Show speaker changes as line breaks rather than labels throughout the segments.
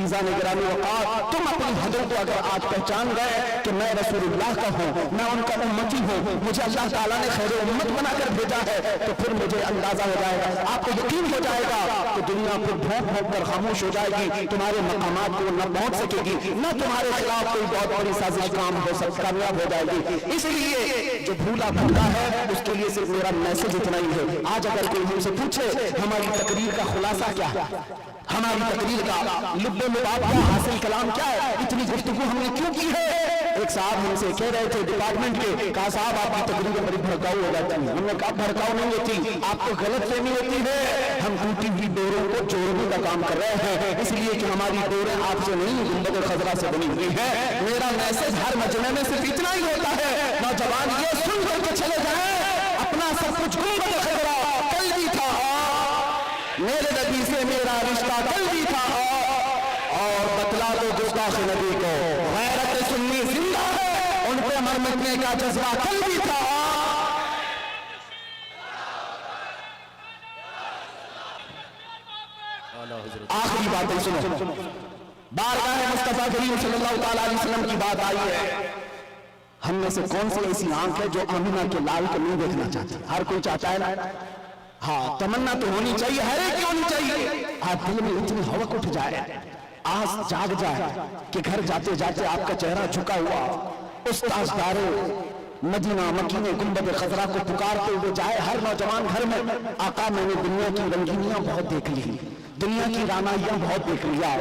अजीज़ान गिरामी वक़ार, तुम अपनी हदों को अगर आज पहचान गए कि मैं रसूलुल्लाह का हूँ, मैं उनका उम्मती हूँ, मुझे अल्लाह ताला ने खैर उम्मत बनाकर भेजा है, तो फिर मुझे अंदाजा हो जाएगा, आपको यकीन हो जाएगा कि दुनिया फिर भौंक भौंक कर खामोश हो जाएगी, तुम्हारे मकामात को न पहुंच सकेगी, न तुम्हारे खिलाफ कोई बहुत बड़ी साजिश काम हो सकती, कामयाब हो जाएगी। इसलिए जो भूला भटका है उसके लिए सिर्फ मेरा मैसेज इतना ही है। आज अगर कोई हमसे पूछे हमारी तकरीर का खुलासा क्या है, हमारी तकरीर का लुब्बे लुबाब क्या, हासिल कलाम क्या है, इतनी गुफ्तगू हमने क्यों की है? एक साहब हमसे कह रहे थे डिपार्टमेंट के, कहा साहब आपकी तकरीर बड़ी भड़काऊ हो जाती है। हमने कहा भड़काऊ नहीं होती, आपको गलत फहमी होती है, हम टूटी हुई डोरों को जोड़ने का काम कर रहे हैं, इसलिए कि हमारी डोरें आपसे नहीं गुंबद खजरा से बनी हुई है। मेरा मैसेज हर मजमे में सिर्फ इतना ही होता है, नौजवान ये सुन करके चले जाए, अपना सब कुछ गुंबद खजरा कल भी था, मेरे नबी से मेरा रिश्ता कल भी था, और बतला दो गुस्ताख नबी को गैरत सुन्नी जिंदा है, उन पे मर मिटने का जज्बा कल भी था। आखिरी बातें सुनो, बारगाह मुस्तफा करीम सल्लल्लाहु ताला अलैहि वसल्लम की बात आई है। हम में से कौन सी ऐसी आंख है जो आमिना के लाल को नहीं देखना चाहती? हर कोई चाहता है ना? हाँ, तमन्ना तो होनी चाहिए, हर एक की होनी चाहिए। आज दिल में इतनी हवक उठ जाए, आस जाग जाए कि घर जाते जाते आपका चेहरा झुका हुआ उस ताजदारे मदीना मकीने गुंबद खजरा को पुकारते हुए जाए हर नौजवान घर में। आका मैंने दुनिया की रंगीनियां बहुत देख ली, दुनिया की रानाइयां बहुत देख लिया,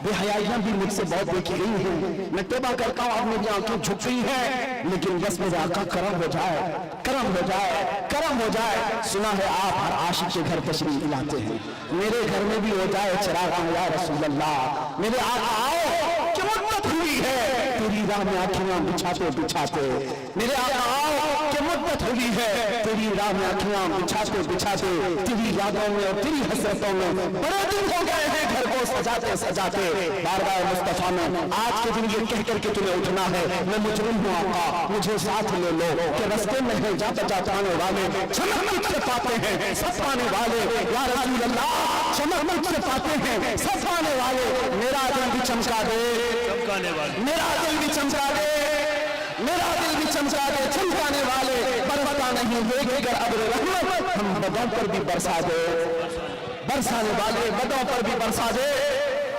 बेहयाइयां भी मुझसे बहुत देखी गई हैं, मैं तौबा करता हूँ अब मेरी आंखें झुक गई हैं, लेकिन बस मेरे आका करम हो जाए, करम हो जाए, करम हो जाए। सुना है आप हर आशिक के घर तशरीफ लाते हैं, मेरे घर में भी हो जाए चिरागा या रसूल अल्लाह, मेरे आका आओ कि मुद्दत हुई है तेरी राह में आँखियां बिछाते बिछाते, मेरे आका आओ कि मुद्दत हुई है तेरी राह में आँखियां बिछाते बिछाते, तेरी यादों में और तेरी हसरतों में बड़े दिन हो गए हैं घर को सजाते सजाते। बारगाह मुस्तफा में आज के दिन ये कह करके तुम्हें उठना है, मैं मुजरिम हूँ आका मुझे साथ ले लो, कि रास्ते में है जाता जाता आने वाले चमक से पाते हैं सब पाने वाले, या रसूल अल्लाह चमक से पाते हैं सब पाने वाले, मेरा दिल भी चमका दे, मेरा दिल भी चमका दे, मेरा दिल भी चमका दे, चमकाने वाले बरसता नहीं लेकर अब्र रहमत, हम बदों पर भी बरसा दे, बरसाने वाले बदों पर भी बरसा दे,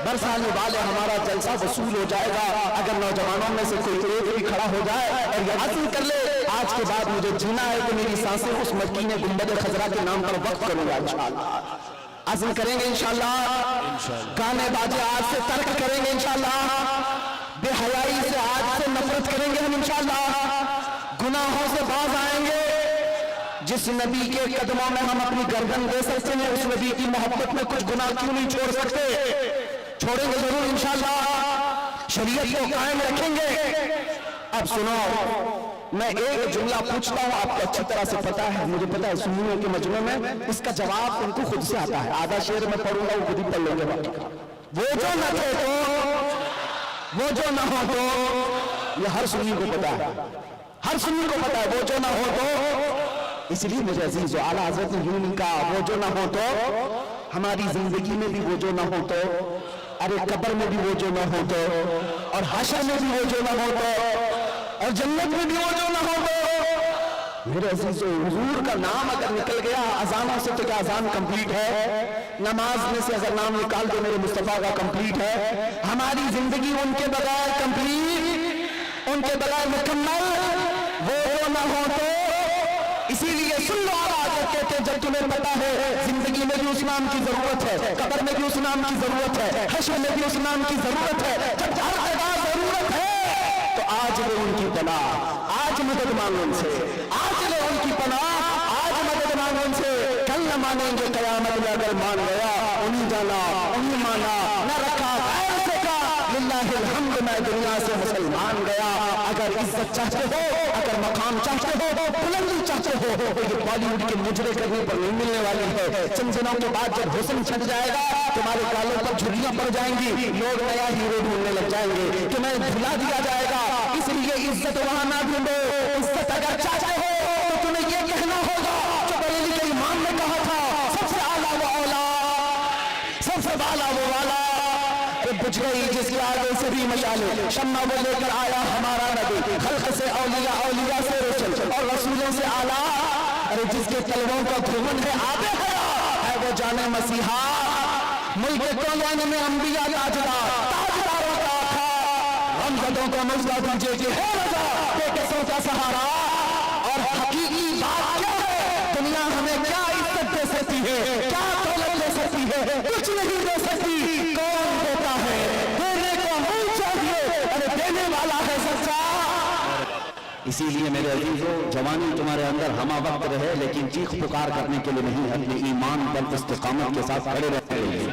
बरसाने वाले हमारा जलसा वसूल हो जाएगा अगर नौजवानों में से कोई एक भी खड़ा हो जाए और ये हासिल कर ले आज के बाद मुझे जीना है कि मेरी सांसें उस मदीने गुंबद खजरा के नाम पर वक्फ करूंगा। इंशाअल्लाह आज़म करेंगे, इंशाअल्लाह गाने बाजे आज से तर्क करेंगे, इंशाअल्लाह बेहयाई से आज से नफरत करेंगे हम, इंशाअल्लाह गुनाहों से बाज आएंगे। जिस नबी के कदमों में हम अपनी गर्दन दे सकते हैं उस नबी की मोहब्बत में कुछ गुनाह क्यों नहीं छोड़ सकते? छोड़ेंगे जरूर इंशाअल्लाह, शरीयत को कायम रखेंगे। अब सुनो, मैं एक जुमला पूछता हूँ, आपको अच्छी तरह से पता है, मुझे पता है सुन्नियों के मजमे में इसका जवाब उनको खुद से आता है, आधा शेर में पढ़ूंगा वो खुद ही पढ़ लेंगे। वो जो न थे तो, वो जो न हो तो, ये हर सुन्नी को पता है, हर सुन्नी को पता है वो जो न हो तो। इसलिए मुझे अजीज आला हज़रत ने यूं कहा, वो जो न हो तो हमारी जिंदगी में भी वो जो न हो तो, अरे कब्र में भी वो जो न हो तो, और हशर में भी वो जो न हो तो, और जन्नत में भी वो जो न हो तो। मेरे अजीज हुजूर का नाम अगर निकल गया अजानों से तो क्या अजान कंप्लीट है? नमाज में से अगर नाम निकाल दो मेरे मुस्तफा का कंप्लीट है। हमारी जिंदगी उनके बगैर कंप्लीट, उनके बगैर मुकम्मल वो जो न हो तो। इसीलिए सुन लो आवाज कहते हैं जब तुम्हें पता है जिंदगी में भी उस नाम की जरूरत है, कब्र में भी उस नाम की जरूरत है, हश्र में भी उस नाम की जरूरत है, जब हर जगह जरूरत है तो आज ले उनकी पनाह, आज मदद मांगो उनसे, आज ले उनकी पनाह, आज मदद मांगो उनसे। कल न मानेंगे कयामत में अगर मान गया, उन्हीं जाना उन्हीं माना, न रखा ऐसे का लिल्लाहिल हम्द, मैं दुनिया से मुसलमान गया। अगर इज्जत चाहते हो, अगर मकाम चाहते हो, बुलंदी चाहते हो, तो ये बॉलीवुड के मुजरे करने पर नहीं मिलने वाली है। चंद दिनों के बाद जब हुस्न छट जाएगा तुम्हारे गालों पर झुर्रियां पड़ जाएंगी, लोग नया हीरो ढूंढने लग जाएंगे, तुम्हें भुला दिया जाएगा। इसलिए इज्जत वहां ना ढूंढो, इज्जत अगर चाहते हो तो तुम्हें ये कहना होगा जो बरेली के इमाम ने कहा था, सबसे आला वो औला, सबसे वाला वो वाला। بجھ گئی جس کے آگے سے بھی مشالے، شمع وہ لے کر آیا ہمارا نبی، خلق سے اولیاء، اولیاء سے رسل اور رسولوں سے اعلیٰ، ارے جس کے تلووں کا دھومن ہے آب حیات، ہے وہ جان مسیحا، ملک کونین میں انبیاء تاجدار، تاجداروں کا آقا، غمزدوں کو مجدہ دیجئے کہ ہے رضا بے کسوں کا سہارا۔ اور حقیقی بات کیا ہے؟ دنیا ہمیں کیا عزت دے سکتی ہے، کیا دولت دے سکتی ہے؟ کچھ نہیں دے سکتی۔ کون دیتا ہے؟ دینے کو منہ چاہیے، اور دینے والا ہے سچا۔ اسی لیے میرے عزیزو، جوانی تمہارے اندر ہمہ وقت رہے، لیکن چیخ پکار کرنے کے لیے نہیں، اپنے ایمان پر استقامت کے ساتھ کھڑے رہتے ہیں۔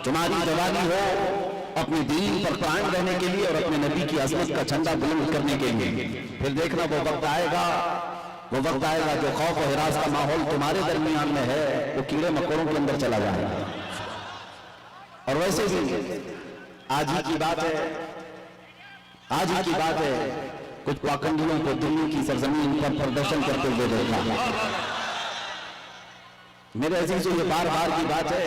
تمہاری جوانی ہو اپنے دین پر قائم رہنے کے لیے اور اپنے نبی کی عظمت کا جھنڈا بلند کرنے کے لیے۔ پھر دیکھنا وہ وقت آئے گا جو خوف و ہراس کا ماحول تمہارے درمیان میں ہے وہ کیڑے مکوڑوں کے اندر چلا جائے گا۔ اور ویسے بھی آج ہی کی بات ہے کچھ پاکنڈیوں کو دلی کی سرزمین پر پردرشن کرتے ہوئے دیکھا۔ میرے عزیزو، یہ بار بار کی بات ہے،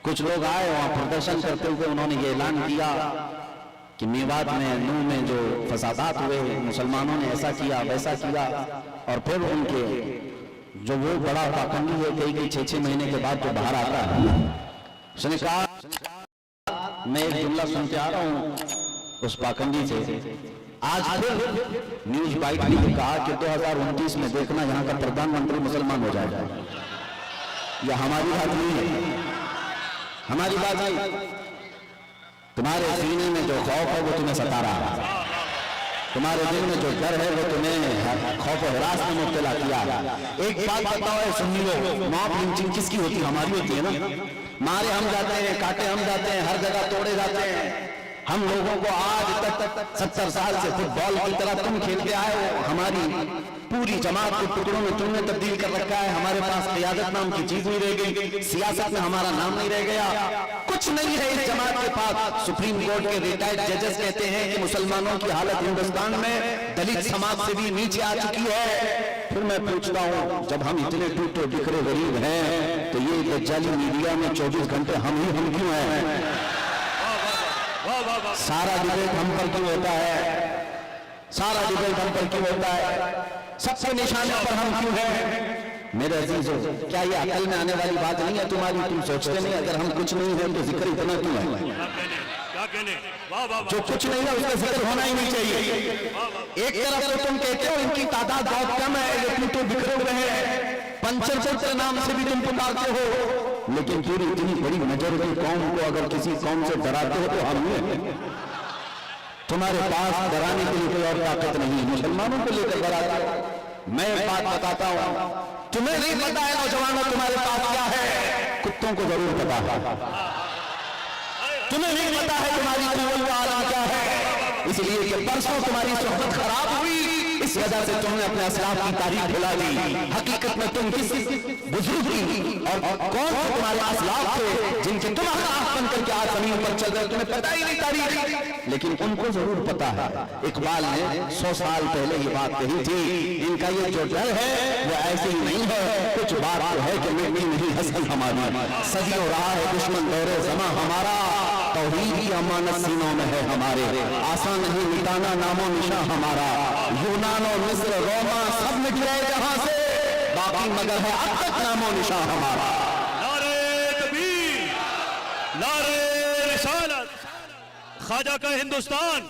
کچھ لوگ آئے وہاں پردرشن کرتے ہوئے انہوں نے یہ اعلان کیا کہ میوات میں نو میں جو فسادات ہوئے مسلمانوں نے ایسا کیا ویسا کیا، اور پھر ان کے جو وہ بڑا پاکنڈی ہے کئی 6 مہینے کے بعد جو باہر آتا ہے، اس نے کہا، میں ایک جملہ سن کے آ رہا ہوں اس پاکنڈی سے، آج پھر نیوز بائٹ نے کہا کہ 2029 میں دیکھنا یہاں کا پردھان منتری مسلمان ہو جائے گا۔ یہ ہماری بات نہیں ہے، ہماری بات نہیں۔ تمہارے سینے میں جو خوف ہے وہ تمہیں ستا رہا ہے، تمہارے دل میں جو ڈر ہے وہ تمہیں خوف و ہراس میں مبتلا کیا۔ ایک بات بتاؤ اے سنیو، موت لنچنگ کس کی ہوتی ہے؟ ہماری ہوتی ہے نا۔ مارے ہم جاتے ہیں، کاٹے ہم جاتے ہیں، ہر جگہ توڑے جاتے ہیں۔ ہم لوگوں کو آج تک 70 سال سے فٹ بال کی طرح تم کھیلتے آئے ہو، ہماری پوری جماعت کو ٹکڑوں میں تم نے تبدیل کر رکھا ہے۔ ہمارے پاس قیادت نام کی چیز نہیں رہ گئی، سیاست میں ہمارا نام نہیں رہ گیا، کچھ نہیں ہے اس جماعت کے پاس۔ سپریم کورٹ کے ریٹائرڈ ججز کہتے ہیں کہ مسلمانوں کی حالت ہندوستان میں دلت سماج سے بھی نیچے آ چکی ہے۔ پھر میں پوچھتا ہوں، جب ہم اتنے ٹوٹے بکھرے غریب ہیں تو یہ دجالی میڈیا میں 24 گھنٹے ہم کیوں ہیں؟ سارا ڈیبیٹ ہم پر کیوں ہوتا ہے؟ سارا ڈیبیٹ ہم پر کیوں ہوتا ہے؟ سب سے نشانوں پر ہم کیوں ہیں؟ میرے عزیزو، کیا یہ عقل میں آنے والی بات نہیں ہے تمہاری؟ تم سوچتے نہیں اگر ہم کچھ نہیں ہیں تو ذکر اتنا کیوں ہے؟ جو کچھ نہیں ہے اس کا ذکر ہونا ہی نہیں چاہیے۔ ایک طرف تو تم کہتے ہو ان کی تعداد بہت کم ہے، یہ ٹوٹے بکھرے ہوئے ہیں، پنچر پنچر نام سے بھی تم پکارتے ہو، لیکن پوری اتنی بڑی میجورٹی قوم کو اگر کسی قوم سے ڈراتے ہو تو ہم ہیں۔ تمہارے پاس ڈرانے کے لیے کوئی اور طاقت نہیں، مسلمانوں کو لے کر ڈراتے ہو۔ میں ایک بات بتاتا ہوں، تمہیں نہیں پتا ہے نوجوانوں تمہارے پاس کیا ہے، کتوں کو ضرور پتا ہے۔ تمہیں نہیں پتا ہے تمہاری قوت و عالم کیا ہے، اس لیے کہ پرسوں تمہاری صحبت خراب ہوئی، اس وجہ سے تم نے اپنے اسلاف کی تاریخ بھلا دی۔ حقیقت میں تم کسی بزرگ کی اور کون سے تمہارے اسلاف تھے جن کے تم اخلاق بن کر کے آج زمین پر چل رہے، تمہیں پتا ہی نہیں تاریخ، لیکن ان کو ضرور پتا ہے۔ اقبال نے 100 سال پہلے یہ بات کہی تھی، ان کا یہ جو ڈر ہے وہ ایسے ہی نہیں ہے، کچھ بات ہے کہ مٹی نہیں ہستی ہماری، صدیوں رہا ہے دشمن دور زماں ہمارا، توحید کی امانت سینوں میں ہے ہمارے، آسان نہیں مٹانا نام و نشاں ہمارا، یونان و مصر روما سب مٹ گئے جہاں سے، باقی مگر ہے اب تک نام و نشاں ہمارا۔
نعرہ تکبیر، نعرہ رسالت، خواجہ کا ہندوستان۔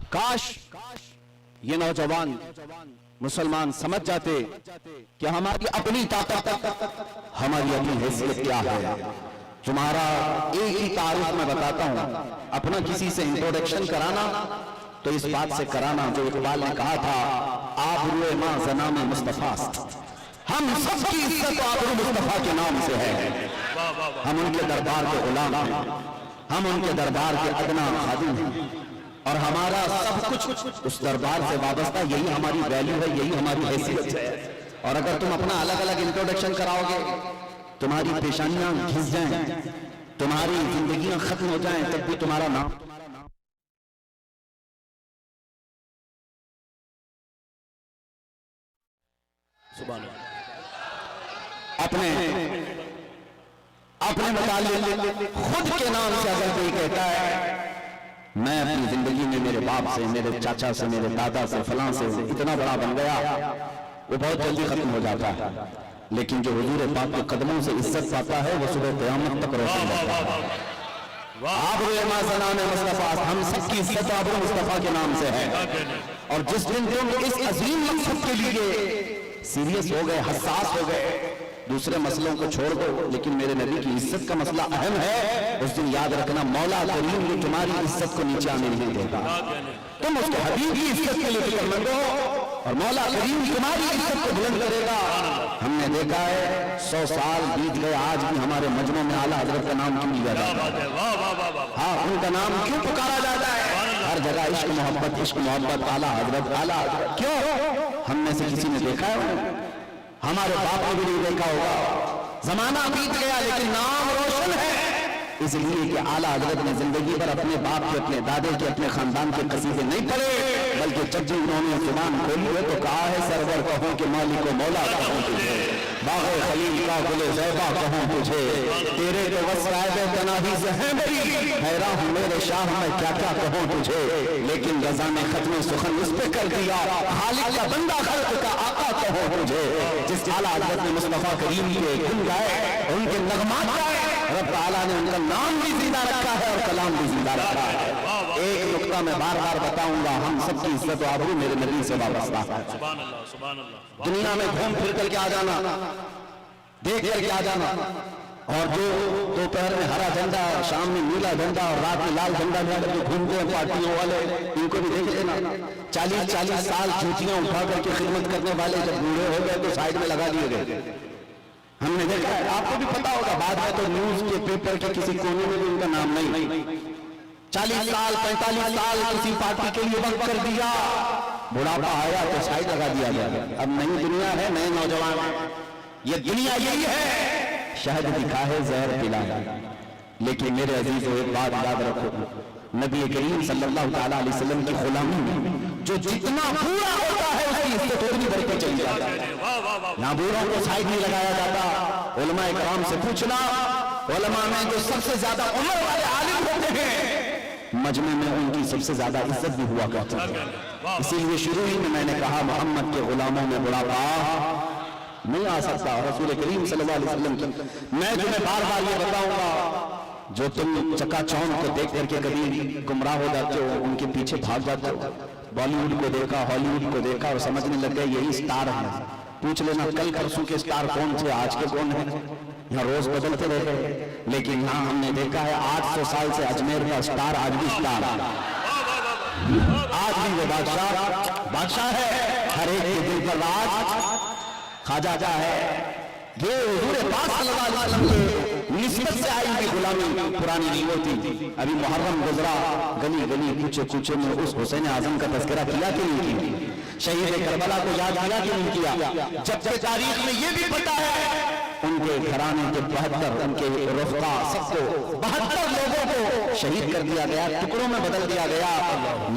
کاش یہ نوجوان مسلمان سمجھ جاتے کہ ہماری اپنی طاقت، ہماری اپنی حیثیت کیا ہے۔ تمہارا ایک ہی تعارف میں بتاتا ہوں، اپنا کسی سے انٹروڈکشن کرانا تو اس بات سے کرانا جو اقبال نے کہا تھا، آبروئے ماں زنام مصطفیٰ است، ہم سب کی عزت و آبرو مصطفیٰ کے نام سے ہے۔ ہم ان کے دربار کے غلام ہیں، ہم ان کے دربار کے ادنا خادم ہیں، اور ہمارا سب کچھ اس دربار سے وابستہ، یہی ہماری ویلیو ہے، یہی ہماری حیثیت ہے۔ اور اگر تم اپنا الگ الگ انٹروڈکشن کراؤ گے، تمہاری پیشانیاں گھس جائیں، تمہاری زندگیاں ختم ہو جائیں، تب بھی تمہارا نام اپنے متعلق خود کے نام سے اگر کوئی کہتا ہے میں اپنی زندگی میں میرے باپ سے، میرے چاچا سے، میرے دادا سے، فلاں سے اتنا بڑا بن گیا، وہ بہت جلدی ختم ہو جاتا ہے، لیکن جو حضور پاک کے قدموں سے عزت پاتا ہے وہ صبح قیامت تک روشن رہتا ہے۔ آبرو ماذا نام مصطفیٰ، ہم سب کی عزت آبرو مصطفیٰ کے نام سے ہے، اور جس دن تم اس عظیم مقصد کے لیے سیریس ہو گئے، حساس ہو گئے، دوسرے مسئلوں کو چھوڑ دو لیکن میرے نبی کی عزت کا مسئلہ اہم ہے، اس دن یاد رکھنا مولا کریم یہ تمہاری عزت کو نیچے آنے نہیں دیتا، تم اس کے حبیب کی عزت کے لیے فکر مند ہو اور مولا کریم تمہاری عزت کو بلند کرے گا۔ ہم نے دیکھا ہے 100 سال بیت گئے، آج بھی ہمارے مجمع میں اعلیٰ حضرت کا نام کیوں لیا جاتا ہے؟ ہاں، ان کا نام کیوں پکارا جاتا ہے؟ ہر جگہ عشق محبت، اعلیٰ حضرت، کیوں؟ ہم میں سے کسی نے دیکھا ہے؟ ہمارے باپ نے بھی نہیں دیکھا ہوگا، زمانہ بیت گیا لیکن نام روشن ہے، اس لیے کہ اعلیٰ حضرت نے زندگی پر اپنے باپ کے، اپنے دادے کے، اپنے خاندان کے قصیدے نہیں پڑھے، بلکہ جب انہوں نے زبان کھولی ہے تو کہا ہے سرور کہوں کہ مالک و مولا کہوں تجھے، باغ خلیل کا گل زیبا کہوں تجھے، تیرے تو وسائب تناہی سے ہے میری، حیران ہوں میرے شاہ میں کیا کیا کہوں تجھے، لیکن رضا نے ختم سخن اس پہ کر دیا، خالق کا بندہ خلق کا آقا کہوں تجھے۔ جس اعلیٰ حضرت نے مصطفیٰ کریم کے گن گائے، ان کے نغمات گائے، رب تعالیٰ نے ان کا نام بھی زندہ رکھا ہے اور کلام بھی زندہ رکھا ہے۔ ایک نقطہ میں بار بار بتاؤں گا، ہم سب کی عزت و آبرو میرے نبی سے وابستہ ہے۔ دنیا میں گھوم پھر کر کے آ جانا، دیکھ کر کے آ جانا، اور جو دوپہر میں ہرا جھنڈا، شام میں نیلا جھنڈا اور رات میں لال جھنڈا لے کر کے گھومتے ہیں پارٹیوں والے، ان کو بھی دیکھ لینا۔ 40 سال چوٹیاں اٹھا کر کے خدمت کرنے والے جب بوڑھے ہو گئے تو سائڈ میں لگا دیے گئے، ہم نے دیکھا ہے، آپ کو بھی پتا ہوگا، بعد میں تو نیوز کے پیپر کے کسی کونے میں بھی ان کا نام نہیں۔ 40 سال 45 سال کسی پارٹی کے لیے وقت کر دیا، بڑھاپا آیا تو سائڈ لگا دیا گیا۔ اب نئی دنیا ہے، نئے نوجوان ہیں، یہ دنیا یہی ہے، شہد دکھا ہے زہر پلا ہے، لیکن میرے عزیزو ایک بات یاد رکھو، نبی کریم صلی اللہ تعالیٰ علیہ وسلم کی غلامی میں جو جتنا پورا ہوتا ہے اس کی عزت اتنی بڑھتی چلی جاتی ہے۔ یہاں بوڑھوں کو سائڈ نہیں لگایا جاتا، علماء کرام سے پوچھنا، علماء میں جو سب سے زیادہ عمر والے عالم ہوتے ہیں، مجمع میں ان کی سب سے زیادہ عزت بھی ہوا کرتی ہے۔ اسی لیے شروع ہی میں نے کہا محمد کے غلاموں میں بڑھاپا نہیں آ سکتا، رسول کریم صلی اللہ علیہ وسلم کی۔ میں تمہیں بار بار یہ بتاؤں گا، جو تم چکا چوند کو دیکھ کر کے کبھی گمراہ ہو جاتے ہو، ان کے پیچھے بھاگ جاتے ہو، بالی ووڈ کو دیکھا، ہالی ووڈ کو دیکھا اور سمجھنے لگ گئے یہی سٹار ہیں، پوچھ لینا کل پرسوں کے سٹار کون تھے، آج کے کون ہیں، یہاں روز بدلتے رہتے، لیکن یہاں ہم نے دیکھا ہے 800 سال سے اجمیر کا سٹار آج بھی سٹار ہے، آج بھی وہ بادشاہ ہے، ہر ایک کے دل پر راج خواجہ جا ہے۔ یہ حضور پاک صلی اللہ علیہ وسلم کے نسبت سے آئی ہوئی غلامی پرانی نہیں ہوتی۔ ابھی محرم گزرا، گلی گلی کوچے کوچے میں اس حسین اعظم کا تذکرہ کیا کہ نہیں کیا، شہید کربلا کو یاد کیا کہ نہیں کیا، جبکہ تاریخ میں یہ بھی پتا ہے ان کے گھرانے کے 72 ان کے رفقا سب کو 72 لوگوں کو شہید کر دیا گیا، ٹکڑوں میں بدل دیا گیا،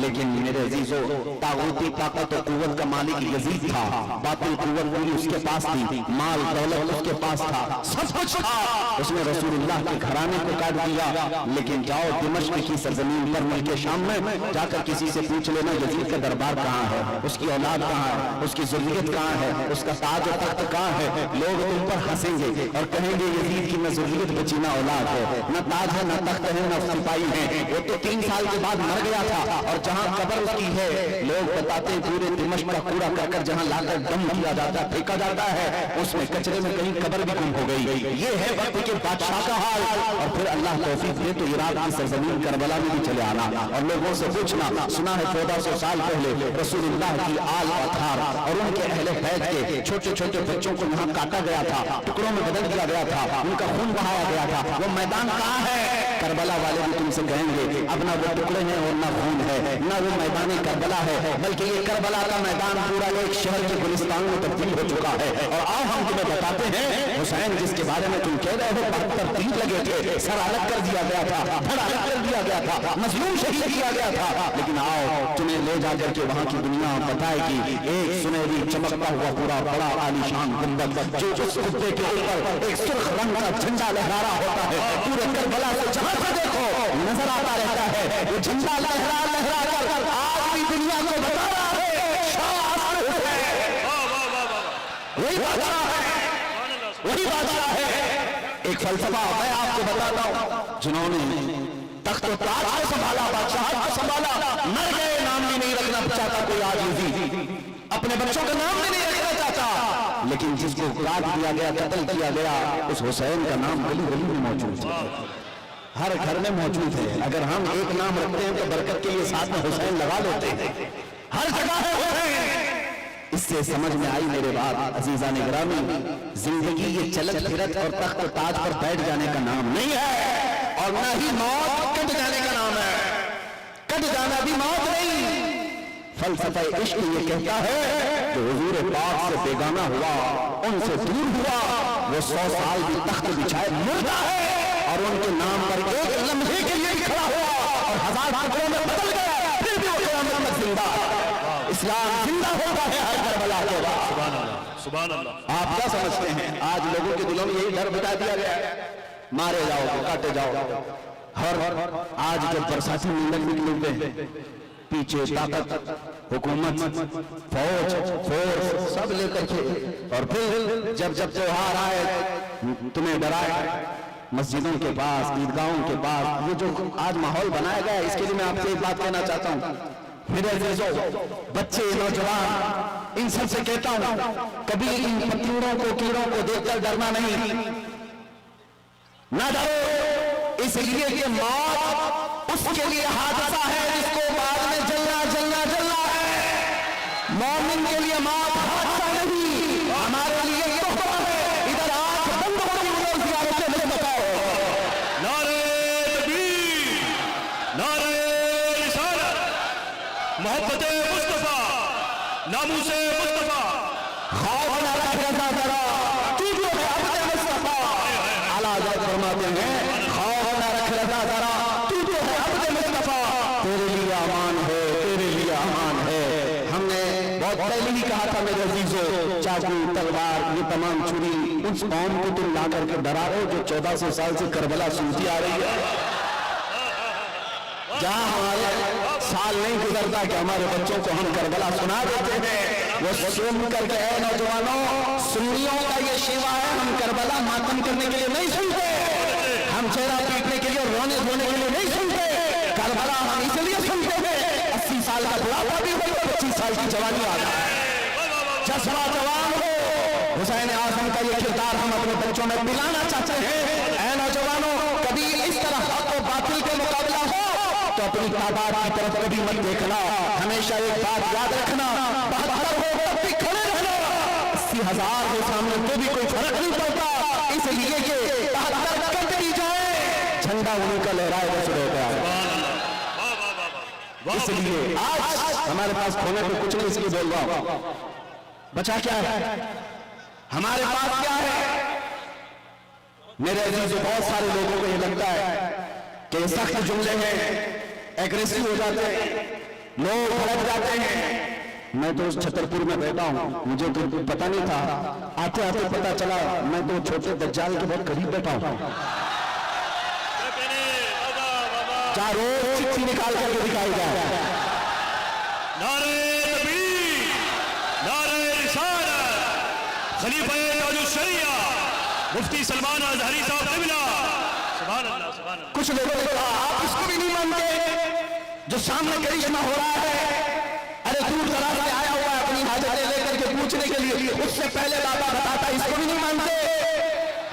لیکن میرے عزیزو طاغوتی طاقت و قوت کا مالک یزید تھا، باطل قوت پوری اس کے پاس تھی، مال دولت اس کے پاس تھا، سب کچھ تھا، اس نے رسول اللہ کے گھرانے کو کاٹ دیا۔ لیکن جاؤ دمشق کی سرزمین پر ملک شام میں جا کر کسی سے پوچھ لینا یزید کا دربار کہاں ہے، اس کی اولاد کہاں ہے، اس کی ذریت کہاں ہے، اس کا تاج و تخت کہاں ہے، لوگ تم پر ہنسیں گے اور کہیں گے یزید کی نہ ذریت بچی نہ اولاد ہے، نہ تاج ہے نہ تخت ہے نہ سپاہی ہے، وہ تو 3 سال کے بعد مر گیا تھا، اور جہاں قبر اس کی ہے لوگ بتاتے پورے دمشق کا کوڑا کر جہاں لا کر دم کیا جاتا پھینکا جاتا ہے، اس میں کچرے میں کہیں قبر بھی گم ہو گئی۔ یہ ہے وقت کے بادشاہ کا حال، اور پھر اللہ توفیق دے تو عراق کی سرزمین کربلا میں بھی چلے آنا اور لوگوں سے پوچھنا، سنا ہے 1400 سال پہلے رسول اللہ کی آل اطہار اور ان کے اہل بیت کے چھوٹے چھوٹے بچوں کو یہاں کاٹا گیا تھا، ٹکڑوں میں بدل دیا گیا تھا، ان کا خون بہایا گیا تھا، وہ میدان کہاں ہے؟ کربلا والے بھی تم سے کہیں گے اب نہ وہ ٹکڑے ہیں اور نہ خون ہے، نہ وہ میدان کربلا ہے، بلکہ یہ کربلا کا میدان پورا ایک شہر کے گلستان میں تبدیل ہو چکا ہے۔ اور آؤ ہم تمہیں بتاتے ہیں حسین جس کے بارے میں تم کہہ رہے ہو 72 تیر لگے تھے، سر الگ کر دیا گیا تھا، دھڑ الگ کر دیا گیا تھا، مظلوم شہید کیا گیا تھا، لیکن آؤ تمہیں لے جا کر کے وہاں کی دنیا بتائے گی ایک سنہری چمکتا ہوا پورا بڑا عالیشان گنبد جو اس خطے کے اوپر ایک سرخ رنگ کا جھنڈا لہرا رہا ہوتا ہے، پورے کربلا سے جہاں سے دیکھو نظر آتا رہتا ہے، وہ جھنڈا لہرا لہرا کر آج بھی دنیا کو بتا رہا ہے شاہ حسین وہی بادشاہ ہے، وہی بادشاہ ہے۔ ایک فلسفہ میں آپ کو بتاتا ہوں، جنہوں نے تخت و تاج کو سنبھالا، بادشاہ کو سنبھالا، مر گئے نام بھی نہیں رکھنا چاہتا کوئی آج اپنے بچوں کا نام بھی نہیں رکھنا چاہتا، لیکن جس کو کاٹ دیا گیا، قتل کیا گیا، اس حسین کا نام گلی گلی میں موجود ہے، ہر گھر میں موجود ہے۔ اگر ہم ایک نام رکھتے ہیں تو برکت کے لیے ساتھ میں حسین لگا لیتے ہیں، ہر جگہ ہے حسین۔ اس سے سمجھ میں آئی میرے بات عزیزان گرامی، زندگی یہ چلت پھرت اور تخت و تاج پر بیٹھ جانے کا نام نہیں ہے، اور نہ ہی موت کٹ جانے کا نام ہے، کٹ جانا بھی موت نہیں۔ فلسفہ عشق یہ کہتا ہے جو حضور پاک سے بیگانہ ہوا، ان سے دور ہوا، وہ 100 سال بھی تخت بچھائے مردہ ہے، اور ان کے نام پر ایک لمحے کے لیے بھی کھڑا ہوا اور 1000 ٹکڑوں میں بدل گیا، پھر بھی وہ قیامت تک زندہ۔ اسلام زندہ ہوتا ہے ہر کربلا کے بعد۔
سبحان اللہ، سبحان اللہ۔
آپ کیا سمجھتے ہیں آج لوگوں کے دلوں میں یہی ڈر بتا دیا گیا ہے، مارے جاؤ کاٹے جاؤ، ہر آج جب برساتی نیلن نکلتے ہیں پیچھے طاقت، حکومت، فوج، فورس سب لے کر کے، اور پھر جب جب تیوہار آئے تمہیں ڈرائے، مسجدوں کے پاس، عیدگاہوں کے پاس یہ جو آج ماحول بنایا گیا ہے، اس کے لیے میں آپ سے ایک بات کہنا چاہتا ہوں، میرے عزیزوں، بچے، نوجوان، ان سب سے کہتا ہوں کبھی ان پتنگڑوں کو، کیڑوں کو دیکھ کر ڈرنا نہیں، نہ ڈرو، اس لیے کہ موت اس کے لیے حادثہ ہے جس کو بعد میں جلنا ہے، مومن کے لیے موت حادثہ نہیں، ہمارے لیے تحفہ ہے۔ ادھر آنکھ بند ہو گئی اور زیارتیں مجھے بتاؤ۔
نعرہ تکبیر، نعرہ رسالت، محبت مصطفیٰ، ناموس مصطفیٰ،
خوف نہ رکھ رضا ذرا، تو جو ہے عبد مصطفیٰ۔ اعلیٰ حضرت فرماتے ہیں خوف نہ رکھ رضا ذرا، تو جو ہے عبد مصطفیٰ، تیرے لیے امان ہے، تیرے لیے امان ہے۔ ہم نے بہت پہلے ہی کہا تھا میرے عزیزوں، چاقو، تلوار، یہ تمام چھری اس قوم کو تم لا کر کے ڈرا رہے ہو جو 1400 سال سے کربلا سنتی آ رہی ہے، جہاں ہمارے سال نہیں گزرتا کہ ہمارے بچوں کو ہم کربلا سنا دیتے ہیں، وہ سن کر کے اے نوجوانوں، سنیوں کا یہ شیوا ہے، ہم کربلا ماتم کرنے کے لیے نہیں سنتے، ہم چہرہ پیٹنے کے لیے اور رونے دھونے کے لیے نہیں سنتے، کربلا ہم اس لیے سنتے ہیں 80 سال کا بڑھاپا بھی ہو، 25 سال کی جوانی آ جائے، جذبہ جوان ہو۔ حسین اعظم کا یہ کردار ہم اپنے بچوں میں پلانا چاہتے ہیں۔ اے نوجوانوں، کبھی اس طرح حق و باطل کے مقابلہ ہو تو اپنی تعداد کی طرف کبھی مت دیکھنا، ہمیشہ ایک بات یاد رکھنا، 72 ہو تب بھی کھڑے رہنا، 80,000 کے سامنے تو بھی کوئی فرق نہیں پڑتا، اس لیے کہ 72 کٹ بھی جائے جھنڈا انہیں کا لہرائے بس رہ گیا۔ اس لیے آج ہمارے پاس کھونے کو کچھ نہیں، اس لیے بول رہا ہوں، بچا کیا ہے ہمارے پاس، کیا ہے میرے عزیزوں؟ بہت سارے لوگوں کو یہ لگتا ہے کہ یہ سخت جملے ہیں، ایگریسو ہو جاتے ہیں، لوگ بھڑک جاتے ہیں۔ میں تو اس چھترپور میں بیٹھا ہوں، مجھے تو پتہ نہیں تھا، آتے آتے پتہ چلا میں تو چھوٹے دجال کے بہت قریب بیٹھا ہوں، کیا روز چٹھی نکال کر کے دکھائی جائے۔
نعرہ تکبیر، نعرہ رسالت، خلیفہ تاج الشریعہ مفتی سلمان ازہری صاحب قبلہ، سبحان اللہ، سبحان اللہ۔
کچھ لوگوں نے کہا آپ اس کو بھی نہیں مانتے جو سامنے کرشمہ ہو رہا ہے، ارے دور دراز سے آیا ہوا ہے اپنی حاجتیں لے کر کے پوچھنے کے لیے، اس سے پہلے بابا بتاتا، اس کو بھی نہیں مانتے۔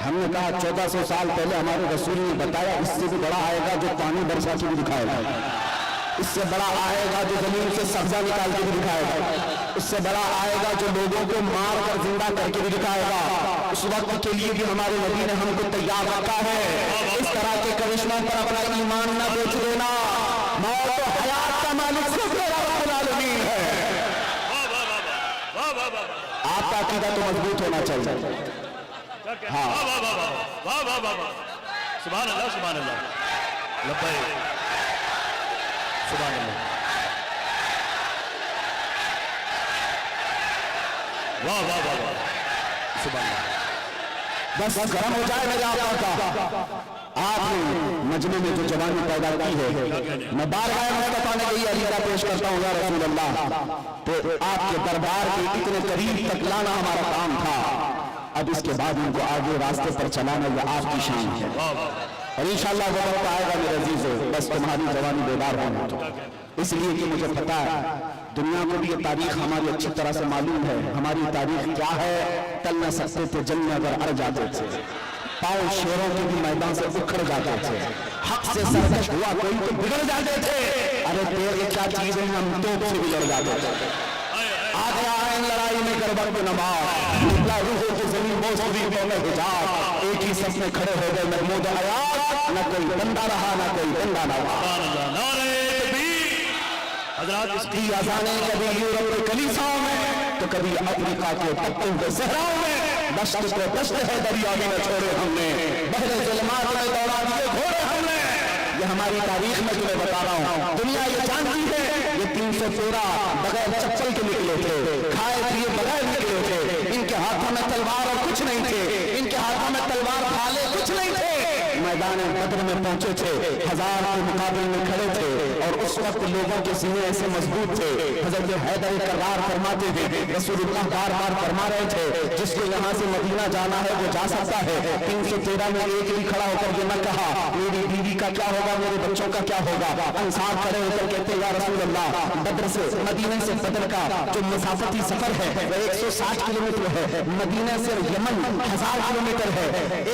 ہم نے کہا 1400 سال پہلے ہمارے رسول نے بتایا اس سے بھی بڑا آئے گا جو پانی برسا کے بھی دکھائے گا، اس سے بڑا آئے گا جو زمین سے سبزہ نکال کے بھی دکھائے گا، اس سے بڑا آئے گا جو لوگوں کو مار کر زندہ کر کے بھی دکھائے گا، उस वक्त के लिए भी हमारे नबी ने हमको तैयार रखा है। इस तरह के करिश्मों पर अपना ईमान न बेच देना। मौत और हयात का मालिक सिर्फ रब्बुल आलमीन है। आपका अकीदा तो मजबूत होना चाहिए। हाँ,
सुभान अल्लाह, सुभान अल्लाह, लब्बैक, सुभान अल्लाह, वाह वाह वाह वाह, सुभान अल्लाह।
बस गर्म हो जाए मेरे आका का। आपने मजमे में जो जवानी पैदा की है, मैं बारगाह मुस्तफा में यही अकीदा पेश करता हूँ या रसूल अल्लाह, तो आपके दरबार के इतने करीब तक लाना हमारा काम था। अब इसके बाद इनको आगे रास्ते पर चलाना यह आपकी शान है और इंशाअल्लाह वो वक्त आएगा मेरे अजीजों, बस तुम्हारी जवानी बेदार होना। तो इसलिए कि मुझे पता है दुनिया को भी ये तारीख हमारी अच्छी तरह से मालूम है। हमारी तारीख क्या है? तल न सकते थे जन्म अगर अड़ जाते थे, पाँव शेरों के भी मैदान से उखड़ जाते थे, हक से सरकश हुआ कोई तो बिगड़ जाते थे। अरे तेरे क्या चीजें हम तोप से बिगड़ जाते थे। आगे आए लड़ाई में कर वक्त नमाज निकला रूह की जमीन मौसमी में हिजाब, एक ही सपने खड़े हो गए महमूद हयात, न कोई बंदा रहा न कोई बंदा न रहा। इसकी अजाने कभी यूरोप के कलीसियाओं में तो कभी अफ्रीका के पत्तों के सहराओं में, दश्त को दश्त है दरिया में छोड़े हमने, बहरे जुल्मात में दौड़ा दिए घोड़े हमने। ये हमारी तारीख में तुम्हें बता रहा हूँ। दुनिया ये जानती है ये 313 बगैर चप्पल के निकले थे, खाए पिए बगैर निकले थे। इनके हाथों में तलवार और कुछ नहीं थे, इनके हाथों में तलवार भाले कुछ नहीं थे। मैदान बद्र में पहुंचे थे, 1000 के मुकाबले में खड़े थे और उस वक्त लोगों के सीने ऐसे मजबूत थे। हजरत हैदर करार फरमाते थे, रसूलुल्लाह बार बार फरमा रहे थे जिसको यहाँ से मदीना जाना है वो जा सकता है। 313 में एक भी खड़ा होकर के न कहा मेरी बीवी का क्या होगा, मेरे बच्चों का क्या होगा। अंसार खड़े होकर कहते या रसूलुल्लाह बद्र से मदीने से बद्र का जो मुसाफती सफर है वह 160 किलोमीटर है, मदीने से यमन 1000 किलोमीटर है।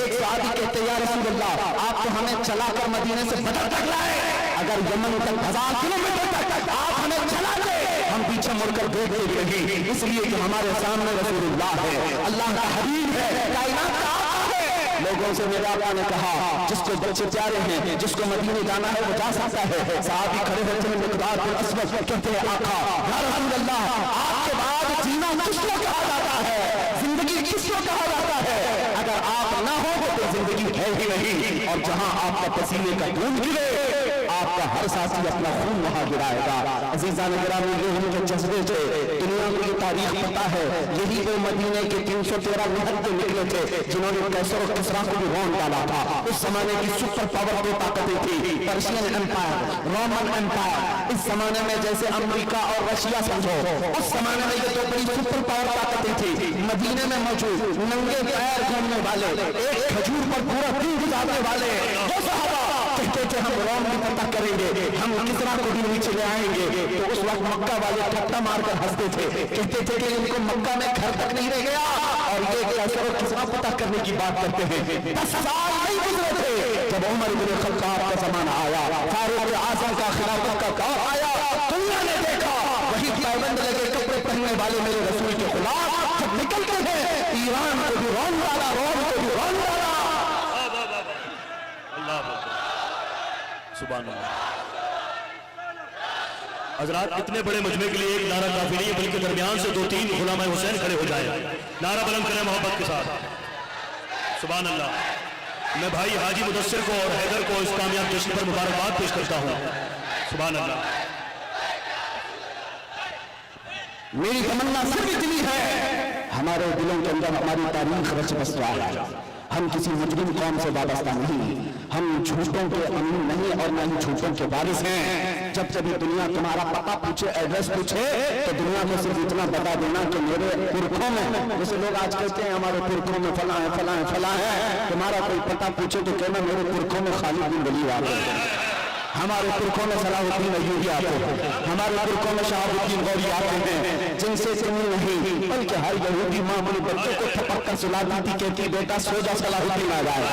एक सहाबी कहते या रसूलुल्लाह आप तो हमें चलाकर मदीने से बद्र तक लाए, अगर यमन तक 1000 किलोमीटर तक आप हमें चला दे हम पीछे मुड़कर देखते भी नहीं, इसलिए कि हमारे सामने रसूलुल्लाह है, अल्लाह का हबीब है, कायनात का आका है। लोगों से मेरे आका ने कहा जिसको बच्चे प्यारे हैं, जिसको मदीने जाना है वो जा सकता है। साहबी खड़े होते हैं मिक़दार बिन अस्वद कहते हैं आका या रसूलुल्लाह आपके बाद जीना किसको कहा जाता है, जिंदगी किसको कहा जाता है? अगर आप ना हो तो जिंदगी है ही नहीं। और जहां आपका पसीने का बूंद गिरे आपका हर साथी अपना खून वहां गिराएगा। अजीजा ने गिरामी ये उनके जज्बे थे। दुनिया को ये तारीख पता है, यही वो मदीने के 313 मुहद्दिस निकले थे जिन्होंने कैसर और किस्रा को भी रौंद डाला था। उस जमाने की सुपर पावर दो ताकतें थी, पर्शियन एम्पायर, रोमन एम्पायर। इस जमाने में जैसे अमेरिका और रशिया समझो, उस जमाने में ये दो बड़ी सुपर पावर ताकतें थी। मदीने में मौजूद नंगे पैर घूमने वाले, एक खजूर पर पूरा दिन गुजारने वाले वो सहाबा कहते थे हम रोम भी पता करेंगे, हम किसरा को भी नीचे ले आएंगे। तो उस वक्त मक्का वाले ठट्टा मारकर हंसते थे, कहते थे कि इनको मक्का में घर तक नहीं रह गया और ये कैसर और किसरा पता करने की बात करते हैं। 10 साल नहीं गुजरे थे जब उमर इब्न खत्ताब का जमाना आया, फारूक आजम का खिलाफत का दौर आया। दुनिया ने देखा वही पैबंद लगे कपड़े पहनने वाले मेरे रसूल के खिलाफ जब निकलते हैं, ईरान को भी रौन डाला, रोम को भी रौन डाला।
सुभान अल्लाह। हजरात इतने बड़े मजमे के लिए एक नारा काफी नहीं है, बल्कि दरमियान से 2-3 गुलाम हुसैन खड़े हो जाए, नारा बुलंद करें मोहब्बत के साथ। सुभान अल्लाह। मैं भाई हाजी मुदस्सिर को और हैदर को इस कामयाब जश्न पर मुबारकबाद पेश करता हूँ। सुभान अल्लाह।
मेरी तमन्ना सिर्फ इतनी है, हमारे दिलों के अंदर हमारी तारीख रच बस रहा है। हम किसी मुजरिम कौम से वाबस्ता नहीं, हम झूठों के अमीन नहीं और न ही झूठों के वारिस हैं। जब कभी दुनिया तुम्हारा पता पूछे, एड्रेस पूछे, तो दुनिया को सिर्फ इतना बता देना कि मेरे पुरखों में, जैसे लोग आज कहते हैं हमारे पुरखों में फला है फला है फला है, तुम्हारा कोई पता पूछे तो कहना मेरे पुरखों में खालिद बिन वलीद आते हैं, हमारे पुरखों में सलाहुद्दीन अय्यूबी आते हैं, हमारे पुरखों में शहाबुद्दीन गौरी आते हैं, जिनसे तुम नहीं बल्कि हर यहूदी माँ अपने बच्चों को थपक कर सुलाती थी, कहती बेटा सो जा सलाहुद्दीन आ जाए।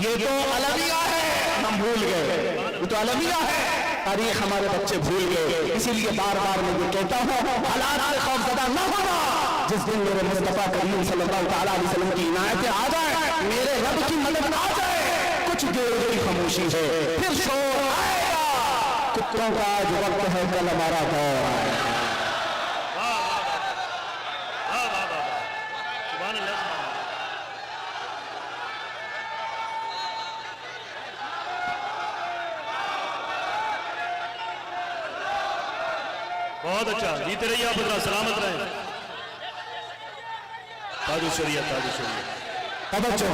ये तो अलविया है, हम भूल गए, ये तो अलविया है, तारीख हमारे बच्चे भूल गए। इसीलिए बार बार मैं ये कहता हूँ हालात से खौफजदा न होना, जिस दिन मेरे मुस्तफा करीम सल्लल्लाहु तआला अलैहि वसल्लम की इनायतें आ जाए, मेरे रब की मदद आ जाए, कुछ देर की खामोशी है, फिर शोर आएगा, कुत्तों का आज वक्त है, कल हमारा दौर आएगा।
बहुत अच्छा, जीते रहिए आप, इतना सलामत रहे। ताजु शरीयत, ताजु शरीयत।
तवज्जो,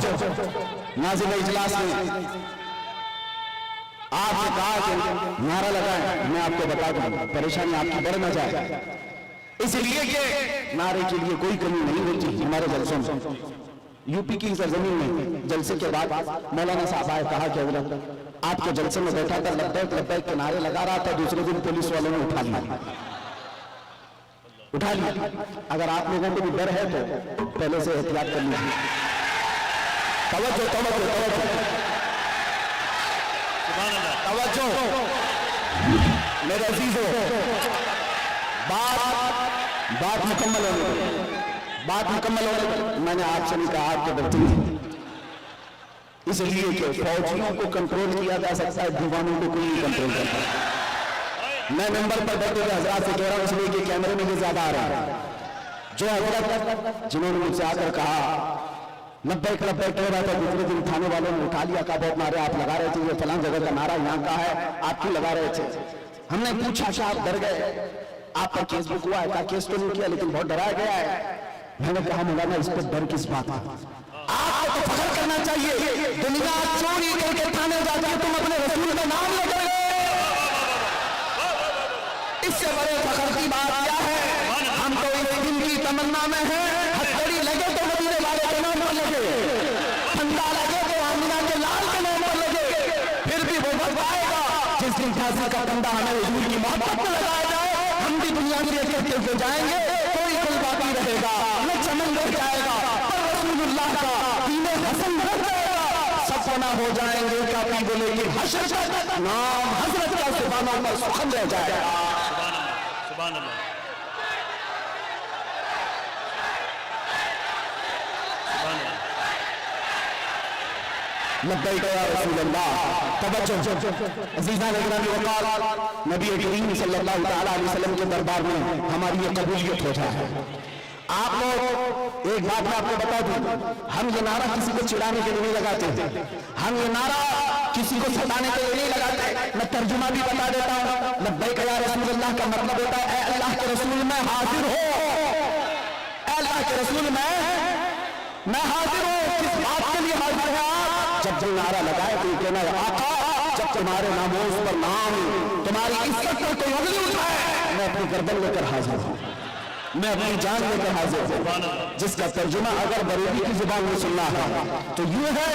नाज़िम इजलास में आपसे कहा कि नारा लगाएं, मैं आपको बता दूं परेशानी आपकी बढ़ न जाए, इसलिए कि नारे के लिए कोई कमी नहीं होती हमारे जलसों में। यूपी की सरजमीन में जलसे के बाद मौलाना साहब आए, कहा कि हजरत आपके जलसे में बैठा था, लब्बैक लब्बैक के नारे लगा रहा था, दूसरे दिन पुलिस वालों ने उठा लिया। अगर आप लोगों को भी डर है तो पहले से एहतियात कर लीजिए। तवज्जो तवज्जो तवज्जो तवज्जो, मेरे अजीजों, बात मुकम्मल होने, मैंने आपसे नहीं कहा आपके बच्चे, इसलिए कि फौजियों को कंट्रोल किया जा सकता है, दीवानों को कोई नहीं कंट्रोल करता। मैं नंबर पर बैठे हुए हजरात से कह रहा हूं, इसलिए कि कैमरे में भी ज्यादा आ रहा है। जो हजरत जिन्होंने मुझसे आकर कहा लब्बैक लब्बैक कह रहा था, दूसरे दिन थाने वालों ने उठा लिया, का बहुत नारे आप लगा रहे थे, ये फलां जगह का नारा यहाँ का है, आप क्यों लगा रहे थे? हमने पूछा कि आप डर गए, आपका केस बुक हुआ है? का केस तो नहीं किया, लेकिन बहुत डराया गया है। मैंने कहा मौलाना, इस पर डर किस बात है? आपको तो फख्र करना चाहिए, दुनिया चोरी करके थाने जाके तुम अपने रसूल का नाम ले गए, इससे बड़े फख्र की बात क्या है? हम तो इस दिन की तमन्ना में हैं, हथकड़ी लगे तो मदीने वाले के नाम पर लगे, फंदा लगे तो आमिना के लाल के नाम पर लगे, फिर भी वो वक्त आएगा जिस दिन फांसी का फंदा हमें हुजूर की मोहब्बत में लगाया जाए, हम भी दुनिया की देखते हुए जाएंगे, कोई कुल बाकी रहेगा न चमन रह जाएगा, पर रसूलुल्लाह का दीन हसन रह जाएगा, सब फना हो जाएंगे, काफी बोले कि हशर का नाम हजरत का जुबानों पर सुखन रह जाएगा।
सुभान अल्लाह,
लब्बैक या रसूल अल्लाह। तवज्जो अज़ीज़ान इकराम वक़ार, नबी करीम सल्लल्लाहु तआला अलैहि वसल्लम के दरबार में हमारी ये कबूलियत हो जाए। आप लोग एक बात मैं आपको बता दूं, हम ये नारा किसी को चिढ़ाने के लिए नहीं लगाते, हम ये नारा किसी को सताने के लिए नहीं लगाते। मैं तर्जुमा भी बता देता हूँ, लब्बैक या रसूल अल्लाह का मतलब होता है ऐ अल्लाह के रसूल मैं हाजिर हो, ऐ अल्लाह के रसूल मैं हाजिर हूँ। किस बात के लिए हाजिर है आप? जब जो नारा लगाए तो कहना है आका, जब तुम्हारे नामोज पर नाम, तुम्हारी इज्जत पर कोई उंगली उठाए, मैं अपनी गर्दन लेकर हाजिर हूँ, मैं अपनी जान लेकर हाजिर हूँ। जिसका तर्जुमा अगर बरेली की जुबान में सुनना है तो यूं है,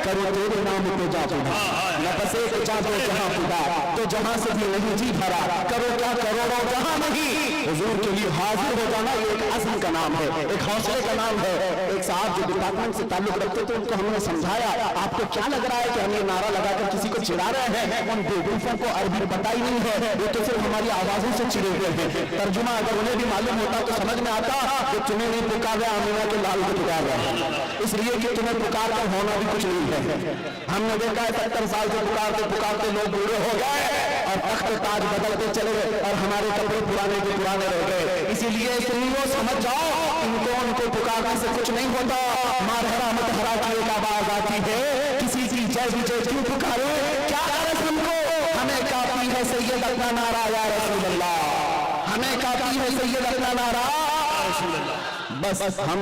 करो तेरे नाम पे जा खुदा, न बसे के जादो जहां खुदा, तो जहां से भी नहीं जी भरा, करो क्या करोड़ों जहां नहीं, हुजूर के लिए हाजिर हो जाना ये एक अज़्म का नाम है, एक हौसले का नाम है। एक साहब जो डिपार्टमेंट से ताल्लुक रखते थे, उनको हमने समझाया, आपको क्या लग रहा है कि हम ये नारा लगाकर किसी को चिढ़ा रहे हैं? उन बेवकूफों को अरबी पता ही नहीं है, ये तो सिर्फ हमारी आवाजों से चिढ़े हुए हैं। तर्जुमा अगर उन्हें भी मालूम होता तो समझ में आता कि तुम्हें नहीं पुकार रहे, आमिना के लाल को पुकार रहे, इसलिए कि तुम्हें पुकार कर होना भी कुछ नहीं है। हमने देखा है 70 साल से पुकारते पुकारते लोग बूढ़े हो गए और तख्त ताज बदलते चले गए और हमारे कपड़े पुराने के पुराने रह गए। इसीलिए सुनियो, समझ जाओ, उनको पुकारने से कुछ नहीं होता। मारहरा मतहरा की एक आवाज आती है, किसी की जय विजय क्यों पुकारे, क्या गरज हमको, हमें काफी है सैयद अपना नारा या रसूल अल्लाह, हमें काफी है सैयद अपना नारा रसूल अल्लाह। बस हम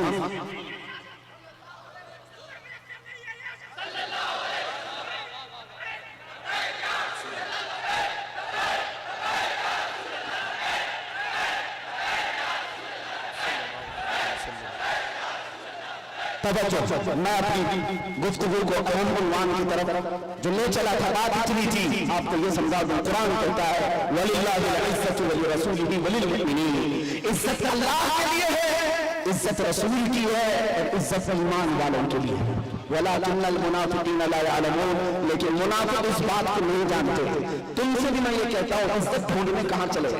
तवज्जो, मैं अपनी गुफ्तगू को अहम उन्वान की तरफ जो ले चला था, बात इतनी थी, आपको ये समझा दूं, कुरान कहता है वलिल्लाहिल इज्जतु वलिरसूलिही वलिलमुमिनीन, इज्जत अल्लाह के लिए है, इज्जत रसूल की है और इज्जत ईमान वालों के लिए है। वलाकिन्नल मुनाफिकीन ला यअलमून, लेकिन मुनाफिक इस बात को नहीं जानते। तुमसे भी मैं ये कहता हूँ, इज्जत ढूंढने कहाँ चले,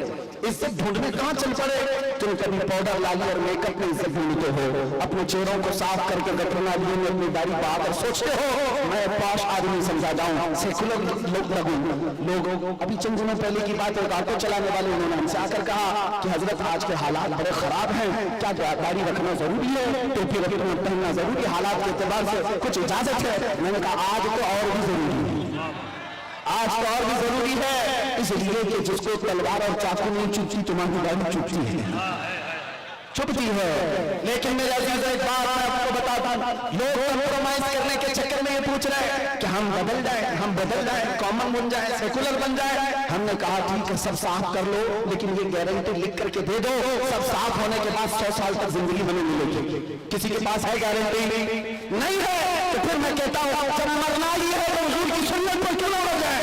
इज्जत ढूंढने कहाँ चल पड़े? तुम कभी पाउडर लाली और मेकअप में इज्जत ढूंढते हो, अपने चेहरों को साफ करके गटर नालियों में अपनी दाढ़ी बहाकर सोचते हो मैं पॉश आदमी समझा जाऊं, सेकुलर लोग लगूं। लोग अभी चंद दिनों पहले की बात है, एक ऑटो चलाने वाले उन्होंने हमसे आकर कहा कि हजरत आज के हालात बड़े खराब हैं, क्या दाढ़ी रखना जरूरी है, टोपी पहनना जरूरी, हालात के एतबार से कुछ इजाजत है? मैंने कहा आज तो और भी जरूरी है, आज तो और भी जरूरी है, इसलिए कि जिसको तलवार और चाकू नहीं चुभती तुम्हारी दाढ़ी चुभती है। लेकिन मेरे अजीजों एक बात मैं आपको बताता हूं, लोग कंप्रोमाइज करने के चक्कर में ये पूछ रहे हैं कि हम बदल जाए, कॉमन बन जाए, सेकुलर बन जाए। हमने कहा ठीक है सब साफ कर लो, लेकिन ये गारंटी लिख करके दे दो सब साफ होने के बाद 100 साल तक जिंदगी बनी मिलेगी। किसी के पास है गारंटी? नहीं है। तो फिर मैं कहता हूं जब मरना ही है तो हुजूर की सुन्नत पर क्यों ना मर जाए,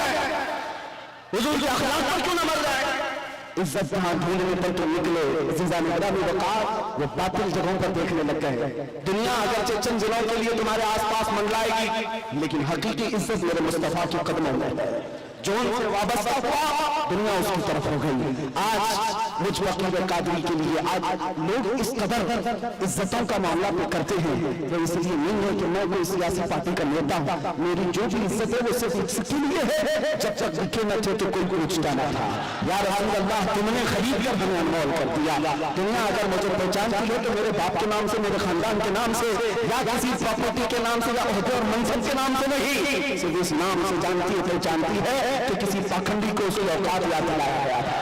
हुजूर के अखलाक पर क्यों ना मर जाए? इज्जत जहां ढूंढने पर तो निकले वो बातिल जगहों पर देखने लग गए। दुनिया अगर चंद जिलों के लिए तुम्हारे आसपास मंडलाएगी, लेकिन हकीकी इज्जत मेरे मुस्तफा के कदमों में है। जो उनसे वाबस्ता हुआ दुनिया उसकी तरफ हो गई। आज मुझ वकील कादरी के लिए आज लोग इस कदर इज्जतों का मामला पे करते हैं, वो इसलिए नहीं है कि मैं कोई सियासी पार्टी का नेता हूं। मेरी जो भी इज्जत है वो सिर्फ इसके लिए है जब तक दिखे न थे तो कोई पूछता न था। या रसूल अल्लाह तुमने खरीद कर हमें अनमोल कर दिया। दुनिया अगर मुझे पहचानती है तो मेरे बाप के नाम से, मेरे खानदान के नाम से, या किसी प्रॉपर्टी के नाम से, या ओहदे और मनसब के नाम से नहीं, सिर्फ इस नाम से जानती है पहचानती है कि किसी पाखंडी को उसकी औकात याद दिलाया गया था।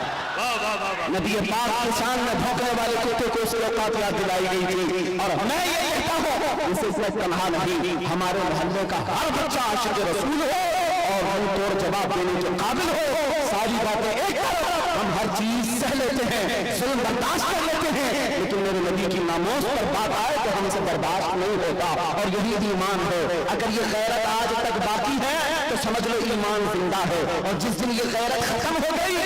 नबी पाक की शान में भौंकने वाले कुत्ते को उसकी औकात याद दिलाई गई थी। और मैं ये कहता हूँ इसे सिर्फ तन्हा नहीं, हमारे मोहल्ले का हर बच्चा आशिक रसूल हो और मुंह तोड़ जवाब देने के काबिल हो। सारी बातें एक हम हर चीज सह लेते हैं, जुल्म बर्दाश्त कर लेते हैं, लेकिन मेरे नबी की नामोस पर बात आए तो हमसे बर्दाश्त नहीं होता। और यही ईमान है। अगर ये गैरत आज तक बाकी है तो समझ लो ईमान जिंदा है, और जिस दिन ये गैरत खत्म हो गई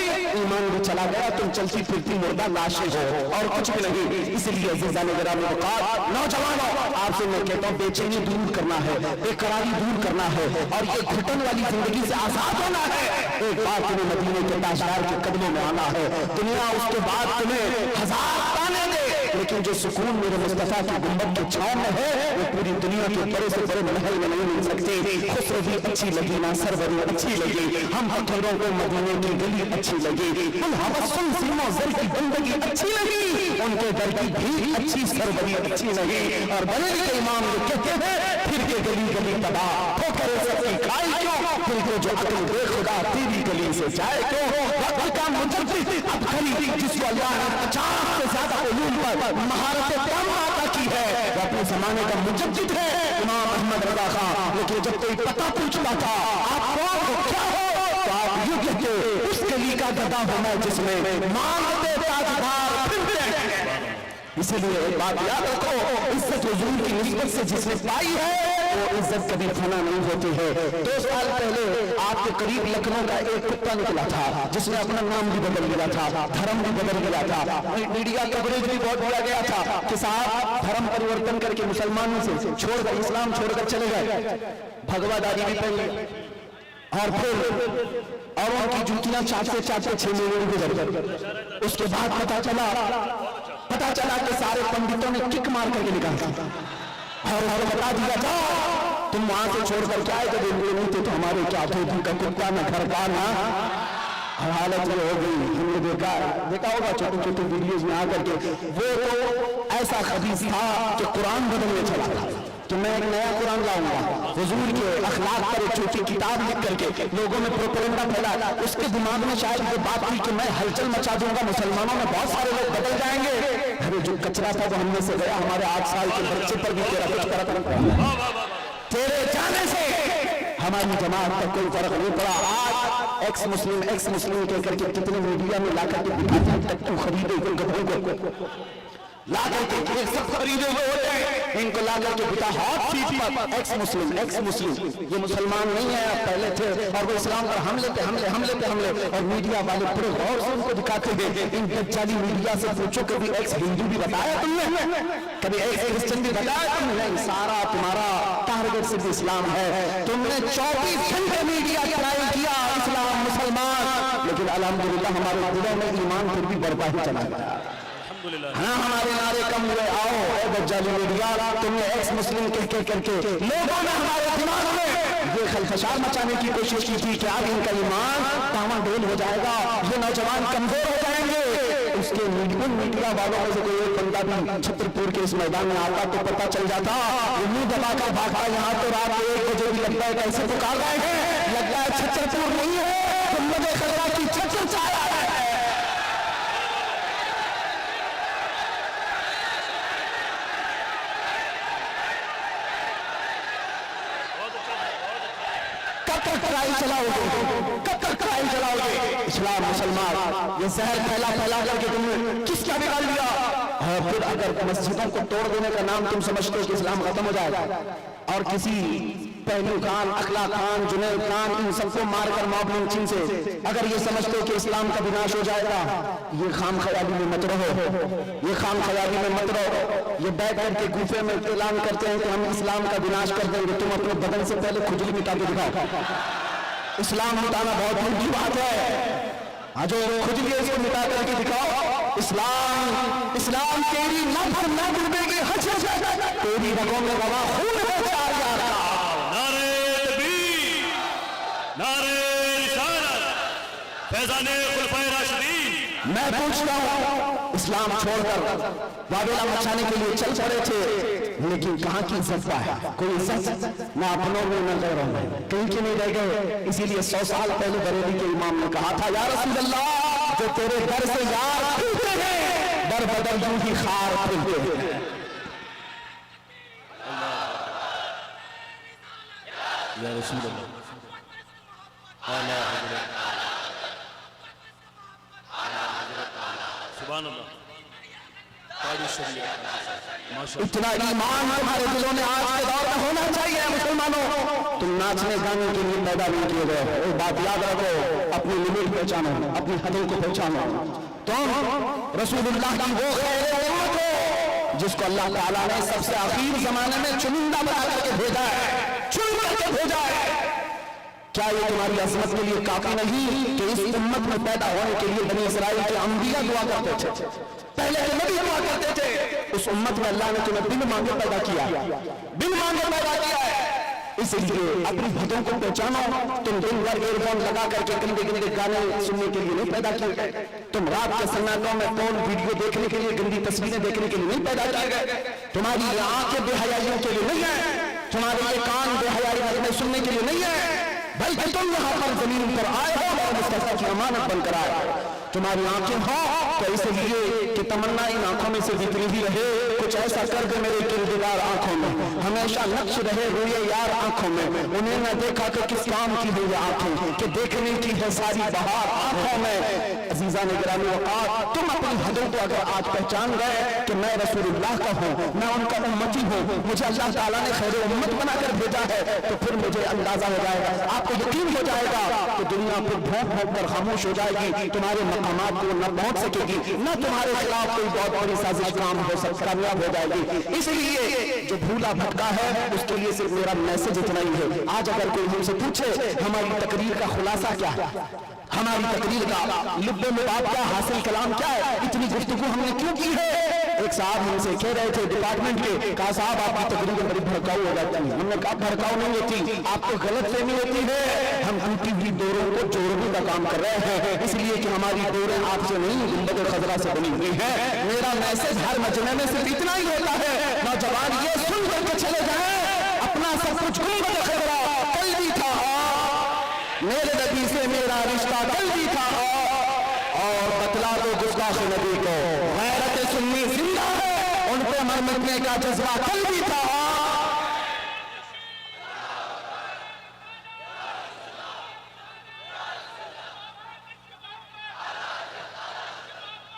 ईमान भी चला गया, तुम चलती फिरती मुर्दा लाशें हो और कुछ भी नहीं। इसलिए अज़ीज़ान गिरामी औक़ात नौजवानों आपसे मैं कहता हूँ बेचैनी दूर करना है, बेकरारी दूर करना है, और ये घुटन वाली जिंदगी से आजाद होना है। एक बार तुम्हें मदीने के ताजदार के कदमों में आना है। दुनिया उसके बाद तुम्हें हजार ताने दे, लेकिन जो सुकून मेरे मुस्तफा की गुंबद के छांव में है वो पूरी दुनिया के बड़े से बड़े महल में नहीं मिल सकती। खुसरो भी अच्छी लगी ना सरवरी अच्छी लगी, हम हथौड़ों को मदीने की गली अच्छी लगी, उन हवसुन सीमों ज़र की बंदगी अच्छी लगी, उनके दर की भी अच्छी सरवरी अच्छी लगी। और बड़े के इमाम जो कहते हैं फिर के गली गली तबाह ठोकरे सबकी खाई क्यों, फिर के जो अकल बेखुदा तेरी गली से जाए क्यों। वक्त का मुजद्दिद अब खरीदी जिसको अल्लाह ने 50 से ज्यादा उलूम पर महारत अता की है, वो अपने जमाने का मुजद्दिद है इमाम अहमद रज़ा खान। लेकिन जब कोई पता पूछता था आप कौन हो क्या हो, तो आप यूं कहते उस गली का गधा हूं मैं जिसमें मांगते ताजदार फिरते हैं। इसलिए एक बात याद रखो, इज्जत हुजूर की निस्बत से जिसने पाई है वो इज्जत कभी फना नहीं होती है। 2 साल पहले आपके करीब लखनऊ का एक कुत्ता निकला था जिसने अपना नाम भी बदल दिया था, धर्म भी बदल दिया था, मीडिया कवरेज भी बहुत दिया गया था कि साहब धर्म परिवर्तन करके मुसलमानों से छोड़कर इस्लाम छोड़कर चले गए, भगवादारी भी पहले, और फिर और उनकी जूतियां चाटते चाटते 6 महीने गुजर गए। उसके बाद पता चला कि सारे पंडितों ने किक मार करके निकाल दिया और बता दिया जाओ तुम वहां से छोड़कर क्या आए, जब नहीं थे तो हमारे क्या थे, उनका कुत्ता न घर का ना। हालत ये हो गई, हमने देखा होगा छोटे छोटे वीडियोज में आकर के, वो तो ऐसा खबीस था कि कुरान बदलने चला था कि मैं एक नया कुरान लाऊंगा, हुजूर के अखलाक पर एक छोटी किताब लिख करके लोगों में प्रोपेगेंडा फैला। उसके दिमाग में शायद ये बात थी कि मैं हलचल मचा दूंगा, मुसलमानों में बहुत सारे लोग बदल जाएंगे। अरे जो कचरा था वो हमने से गया, हमारे 8 साल के बच्चे पर भी तेरा कुछ फर्क नहीं पड़ा, तेरे जाने से हमारी जमात पर कोई फर्क नहीं पड़ा। आज एक्स मुस्लिम कह करके कितने मीडिया में ला करके दिखाते हैं, टट्टू खरीदे गधों को ला करके सब खरीदे हुए होते हैं, इनको ला करके बिता हॉट सीट पर एक्स मुस्लिम। ये मुसलमान नहीं है, पहले थे, और वो इस्लाम पर हमले पे हमले, और मीडिया वाले बड़े गौर से उनको दिखाते हैं। इन दज्जाली मीडिया से पूछो कभी एक्स हिंदू भी बताया तुमने, कभी एक्स क्रिश्चियन भी बताया तुमने? सारा तुम्हारा टारगेट सिर्फ इस्लाम है। तुमने 24 घंटे मीडिया ट्राई किया इस्लाम मुसलमान, लेकिन अल्हम्दुलिल्लाह हमारे दिलों में ईमान फिर भी बढ़ता ही चला गया।
अल्हम्दुलिल्लाह।
हाँ, हमारे नारे कम हुए, आओ ए दज्जाली मीडिया, तुमने एक्स मुस्लिम कह करके लोगों ने हमारे दिमाग में ये खलफशार मचाने की कोशिश की थी कि आज इनका ईमान डामाडोल हो जाएगा, ये नौजवान कमजोर हो जाएंगे। उसके मीडिया वालों में से कोई एक बंदा भी छतरपुर के इस मैदान में आता तो पता चल जाता, ये मुंह दबाकर भागता, यहाँ तो रात 1 बजे भी लगता है कैसे पुकार रहे हैं, लगता है छतरपुर नहीं है तो मुझे खतरा की छतर चाह रहा है। कब तक लड़ाई चलाओगे, कब तक लड़ाई चलाओगे? इस्लाम मुसलमान ये जहर फैला करके तुमने किसका बिगाड़ लिया? और फिर अगर मस्जिदों को तोड़ देने का नाम तुम समझते हो कि इस्लाम खत्म हो जाएगा और किसी पहलू खान, अखला खान, जुनैद खान, इन सबको मारकर मॉब लिंचिंग से अगर ये समझते हो कि इस्लाम का विनाश हो जाएगा, ये खाम ख्याली में मत रहो, ये खाम ख्याली में मत रहो। ये बैठ के गुफे में ऐलान करते हैं कि हम इस्लाम का विनाश कर देंगे, तुम अपने बदन से पहले खुजली मिटा के दिखाओ। इस्लाम मिटाना बहुत बड़ी बात है, जो खुजली है इसको मिटा करके दिखाओ। इस्लाम तेरी नफ्स न डूबेगी, तेरी रगों में रवा खून है 4000 का।
नारे तकबीर, नारे रिसालत, फैज़ाने खुलफाए राशिदीन।
मैं पूछता हूँ, इस्लाम छोड़कर वावेला मचाने के लिए चल पड़े थे, लेकिन कहाँ की इज्जत है? कोई इज्जत ना अपनों में न गैरों में, कहीं के नहीं रह गए। इसीलिए 100 साल पहले बरेली के इमाम ने कहा था, या रसूल अल्लाह, जो तेरे दर से यार फिरते हैं, दर बदल यूं ही खार फिरते हैं।
या रसूल अल्लाह, आला हज़रत, सुभान अल्लाह,
इतना ईमान तुम्हारे दिलों में आज के दौर में होना चाहिए मुसलमानों। तुम नाचने गाने के लिए पैदा नहीं किए गए, एक बात याद रखो, अपनी लिमिट पहचानो, अपनी हदों को पहचानो। तुम रसूलुल्लाह की वो खैर उम्मत हो जिसको अल्लाह ताला ने सबसे आखिर जमाने में चुनिंदा बना करके भेजा है, चुन करके भेजा है। क्या ये तुम्हारी अजमत के लिए काफी नहीं कि इस उम्मत में पैदा होने के लिए बनी इसराइल के अंबिया दुआ करते थे, पहले के नबी दुआ करते थे? उस उम्मत में अल्लाह ने तुम्हें बिन मांगे पैदा किया, बिन मांगे पैदा किया है। इसलिए अपनी हदों को पहचानो। तुम दिन भर ईयरफोन लगा करके गंदे गंदे गाने सुनने के लिए नहीं पैदा किए गए, तुम रात के सन्नाटों में फोन वीडियो देखने के लिए, गंदी तस्वीरें देखने के लिए नहीं पैदा किए गए, तुम्हारी ये आंखें बेहयाइयों के लिए नहीं है, तुम्हारे ये कान बेहयाई में सुनने के लिए नहीं है, बल्कि तुम यहाँ पर जमीन पर आए हो और मुस्तफा की अमानत बनकर आए हो। तुम्हारी आंखें हो तो इसलिए कि तमन्ना इन आंखों में से बिखरी ही रहे, कुछ ऐसा कर दे मेरे किरदार आंखों में, हमेशा नक्श रहे हुए यार आंखों में, उन्हें न देखा कि किस काम की हुई आंखें, कि देखने की है सारी बहार आंखों में। अजीजा ने गिरामी वक़ात, तुम अपनी हदों को अगर आज पहचान गए कि मैं रसूलुल्लाह का हूँ, मैं उनका उम्मती हूँ, मुझे अल्लाह ताला ने खैर उम्मत बनाकर भेजा है, तो फिर मुझे अंदाजा हो जाएगा, आपको यकीन हो जाएगा कि दुनिया फिर भौंक भौंक कर खामोश हो जाएगी, तुम्हारे मकामात को न पहुंच सकेगी, न तुम्हारे खिलाफ कोई बहुत बड़ी साजिश काम हो सकती, कामयाब हो जाएगी। इसलिए जो भूला भटका है उसके लिए सिर्फ मेरा मैसेज इतना ही है। आज अगर कोई हमसे पूछे हमारी तकरीर का खुलासा क्या है, हमारी तकरीर का लुब्बे लुबाब क्या, हासिल कलाम क्या है, इतनी गुफ्तगू हमने क्यों की है? एक साहब हमसे कह रहे थे डिपार्टमेंट के, कहा साहब आपकी तकरीर बड़ी भड़काऊ हो जाती है। हमने कहा भड़काऊ नहीं होती, आपको गलत फहमी होती है, हम टूटी हुई डोरों को जोड़ने का काम कर रहे हैं, इसलिए कि हमारी डोरें आपसे नहीं गुंबद खजरा से बनी हुई है। मेरा मैसेज हर मजमे में सिर्फ इतना ही होता है, नौजवान ये सुन करके चले जाए, अपना सब कुछ गुंबद खजरा कल भी था, मेरे नबी से मेरा रिश्ता कल भी था, और बतला दो गुस्ताख नबी को गैरत सुन्नी जिंदा है, उन पे मर मिटने का जज्बा कल भी था।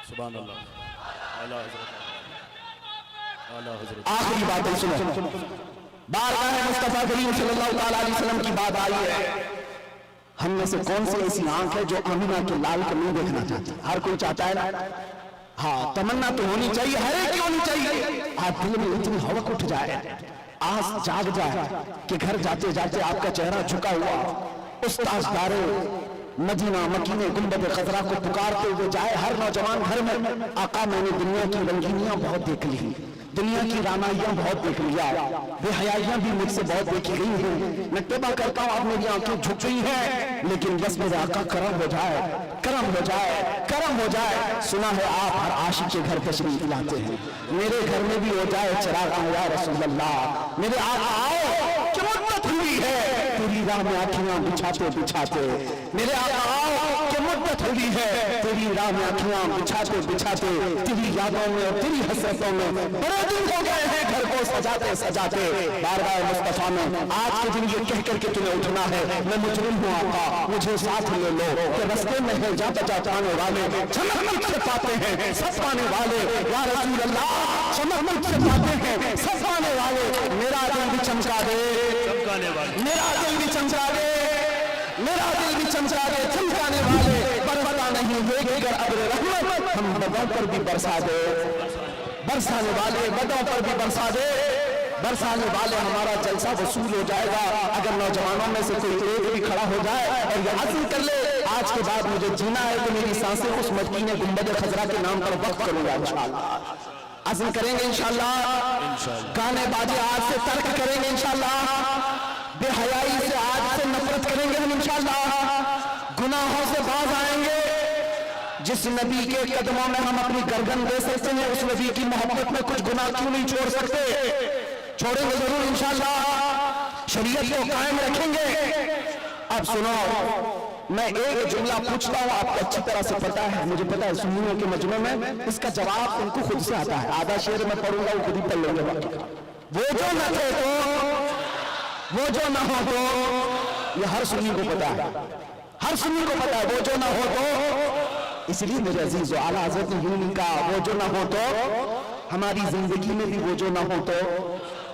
सुभान अल्लाह, आला हज़रत, आला हज़रत।
आखिरी बातें सुनो, बारगाह मुस्तफा करीम सल्लल्लाहु अलैहि वसल्लम की बात आई है। हम में से कौन सी ऐसी आंख है जो आमिना के लाल को नहीं देखना चाहती? हर कोई चाहता है ना? हाँ, तमन्ना तो होनी चाहिए, हर एक की होनी चाहिए। आज दिल में इतनी हवक उठ जाए, आस जाग जाए कि घर जाते जाते आपका चेहरा झुका हुआ उस ताजदारे मदीना मकीने गुंबद खजरा को पुकारते हुए जाए हर नौजवान घर में, आका मैंने दुनिया की रंगीनियां बहुत देख ली, दुनिया की रामाइयां बहुत देख लिया, बेहयाइयां भी मुझसे बहुत देखी गई हैं, मैं तौबा करता हूं अब मेरी आंखें झुक गई हैं, लेकिन बस मेरे आका करम हो जाए, करम हो जाए, करम हो जाए। सुना है आप हर आशिक के घर तशरीफ लाते हैं, मेरे घर में भी हो जाए चिराग या रसूल अल्लाह। मेरे आका आओ, क्या मुद्दत हुई है तेरी राह में आँखियां बिछाते बिछाते, मेरे आका आओ, क्या मुद्दत हुई है तेरी राह में आँखियां बिछाते बिछाते, तेरी यादों में और तेरी हसरतों में बड़े दिन हो गए हैं घर को सजाते सजाते। बार बार मुस्तफा में आज के दिन ये कह करके तुम्हें उठना है, मैं मुजरिम हूँ आका, मुझे साथ ले लो कि रस्ते में है जाता जाता आने वाले चमक से पाते हैं सब पाने वाले, या रसूल अल्लाह चमक से पाते हैं सब पाने वाले। मेरा दिल भी चमका दे, मेरा दिल भी चमका दे, मेरा दिल भी चमका दे, चमकाने वाले बरबता नहीं देकर अब्र रहमत हम बदों पर भी बरसा दे, बरसाने वाले बदों पर भी बरसा दे, बरसाने वाले हमारा जलसा वसूल हो जाएगा अगर नौजवानों में से कोई एक भी खड़ा हो जाए और ये हासिल कर ले आज के बाद मुझे जीना है तो मेरी सांसें उस मदीने गुंबद खजरा के नाम पर वक्त करूंगा इंशाअल्लाह। अज़्म करेंगे इंशाअल्लाह, गाने बाजे आज से तर्क करेंगे इंशाअल्लाह, बेहयाई से आज से नफरत करेंगे हम इंशाअल्लाह, गुनाहों से बाज आएंगे। जिस नबी के कदमों में हम अपनी गर्दन दे सकते हैं उस नबी की मोहब्बत में कुछ गुनाह क्यों नहीं छोड़ सकते, छोड़ेंगे जरूर इंशाअल्लाह, शरीयत को कायम रखेंगे। अब सुनो, मैं एक जुमला पूछता हूँ, आपको अच्छी तरह से पता है, मुझे पता है सुन्नियों के मजमे में इसका जवाब उनको खुद से आता है, आधा शेर में पढ़ूंगा वो खुद ही पढ़ लेंगे बाकी का। वो जो न थे तो, वो जो न हो तो, ये हर सुन्नी को पता है, हर सुन्नी को पता है वो जो न हो तो। इसलिए मेरे अजीज व आला हज़रत ने यूं कहा वो जो ना हो तो, हमारी जिंदगी में भी वो जो ना हो तो,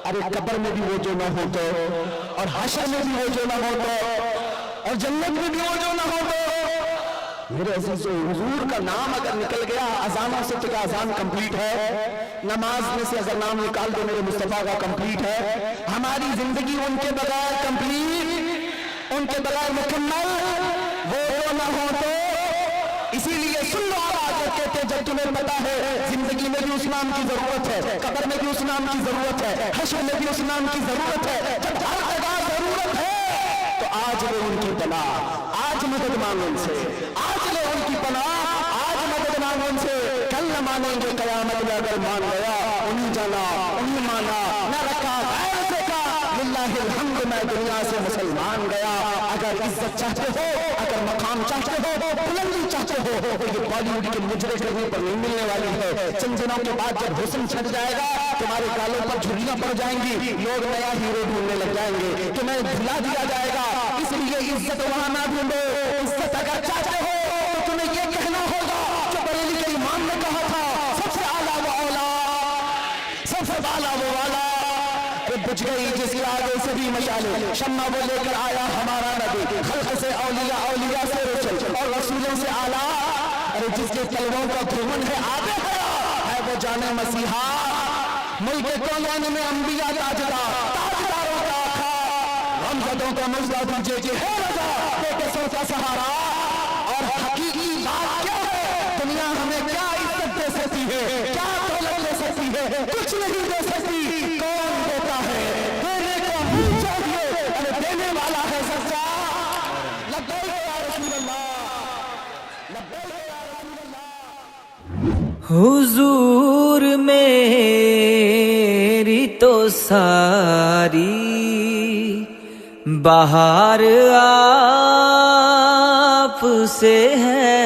अरे कब्र में भी वो जो ना हो तो, और हशर में भी वो जो ना हो तो, और जन्नत में भी वो जो ना हो तो। मेरे अजीज हुजूर का नाम अगर निकल गया अजानों से तो क्या अजान कंप्लीट है, नमाज में से अगर नाम निकाल दो मेरे मुस्तफा का कंप्लीट है। हमारी जिंदगी उनके बगैर कंप्लीट, उनके बगैर मुकम्मल वो जो ना हो तो। इसीलिए सुन लो आप कहते जब तुम्हें पता है जिंदगी में भी उस नाम की जरूरत है, कब्र में भी उस नाम की जरूरत है, हश्र में भी उस नाम की जरूरत है, जब हर जगह जरूरत है तो आज लो उनकी पनाह, आज मदद मांगो उनसे, आज लो उनकी पनाह, आज मदद मांगो उनसे। कल न मानेंगे कयामत में अगर मान गया, उन्हीं जाना उन्हीं माना, न रखा गैर से का, लिल्लाहिल हम्द मैं दुनिया से मुसलमान गया। अगर इज्जत चाहते हो, अगर मकाम चाहते हो, बुलंदी चाहते हो तो ये बॉलीवुड के मुजरे करने पर नहीं मिलने वाली है। चंद दिनों के बाद जब हुस्न छट जाएगा तुम्हारे गालों पर झुर्रियां पड़ जाएंगी, लोग नया हीरो ढूंढने लग जाएंगे, तुम्हें भुला दिया जाएगा। इसलिए इज्जत वहां ना ढूंढो, इज्जत अगर चाहते हो तो तुम्हें ये कहना होगा जो बरेली के इमाम ने कहा था, सबसे आला वो औला, सबसे वाला वो वाला। बुझ गई जिसके आगे सभी मशाले, शम्मा वो लेकर आया हमारा नबी, खल्क से औलिया, औलिया से रोशन और रसूलों से आला। अरे जिसके तलवों का धुमन है आगे है वो जाने मसीहा, मुल्क कौन में अंबिया ताजदार, ताजदारों का आखा, हमजदों का मजदा दीजिए कि है रजा बेकसों का सहारा। और हकीकी बात क्या है, दुनिया हमें क्या इज्जत दे सकती है, क्या दौलत दे सकती है, कुछ नहीं दे सकती। कौन देता है, देने को हम चाहिए, अरे देने वाला है सच्चा। लब्बैक या रसूल अल्लाह, लब्बैक या रसूल अल्लाह।
हुजूर मेरी तो सारी बहार आप से है,